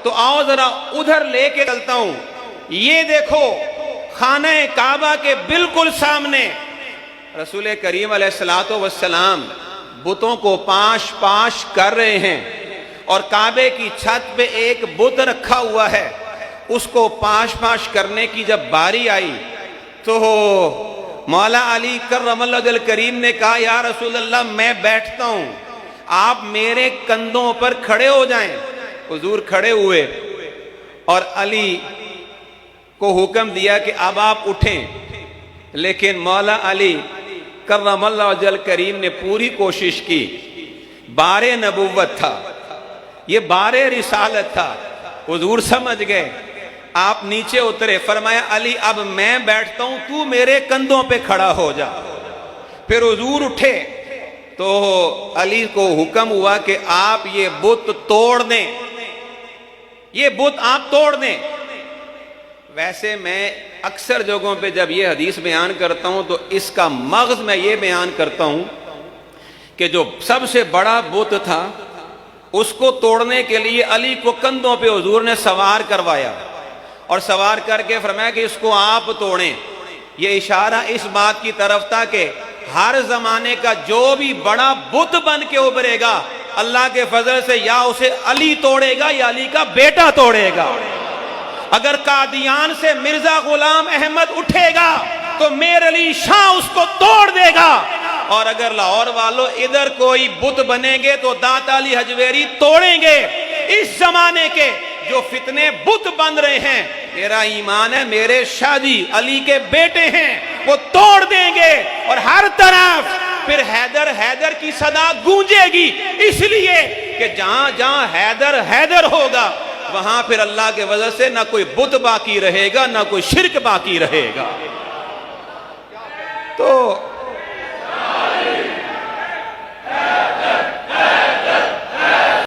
تو آؤ ذرا ادھر لے کے چلتا ہوں. یہ دیکھو خانہ کعبہ کے بالکل سامنے رسول کریم علیہ السلام بتوں کو پاش پاش کر رہے ہیں، اور کعبے کی چھت پہ ایک بت رکھا ہوا ہے. اس کو پاش پاش کرنے کی جب باری آئی تو مولا علی کرم اللہ وجہ کریم نے کہا یا رسول اللہ میں بیٹھتا ہوں، آپ میرے کندھوں پر کھڑے ہو جائیں. حضور کھڑے ہوئے اور علی کو حکم دیا کہ اب آپ اٹھیں. لیکن مولا علی کرم اللہ وجہ کریم نے پوری کوشش کی. بار نبوت تھا، یہ بار رسالت تھا. حضور سمجھ گئے، آپ نیچے اترے، فرمایا علی اب میں بیٹھتا ہوں، تو میرے کندھوں پہ کھڑا ہو جا. پھر حضور اٹھے تو علی کو حکم ہوا کہ آپ یہ بت توڑ دیں، یہ بت آپ توڑ دیں. ویسے میں اکثر جگہوں پہ جب یہ حدیث بیان کرتا ہوں تو اس کا مغز میں یہ بیان کرتا ہوں کہ جو سب سے بڑا بت تھا اس کو توڑنے کے لیے علی کو کندھوں پہ حضور نے سوار کروایا، اور سوار کر کے فرمایا کہ اس کو آپ توڑیں. یہ اشارہ اس بات کی طرف تھا کہ ہر زمانے کا جو بھی بڑا بت بن کے ابھرے گا اللہ کے فضل سے یا اسے علی توڑے گا یا علی کا بیٹا توڑے گا. اگر قادیان سے مرزا غلام احمد اٹھے گا تو میر علی شاہ اس کو توڑ دے گا، اور اگر لاہور والوں ادھر کوئی بت بنیں گے تو داتا علی حجویری توڑیں گے. اس زمانے کے جو فتنے بت بن رہے ہیں، میرا ایمان ہے میرے شاہ جی علی کے بیٹے ہیں، وہ توڑ دیں گے. اور ہر طرف پھر حیدر حیدر کی صدا گونجے گی، اس لیے کہ جہاں جہاں حیدر حیدر ہوگا وہاں پھر اللہ کے وجہ سے نہ کوئی بت باقی رہے گا نہ کوئی شرک باقی رہے گا. تو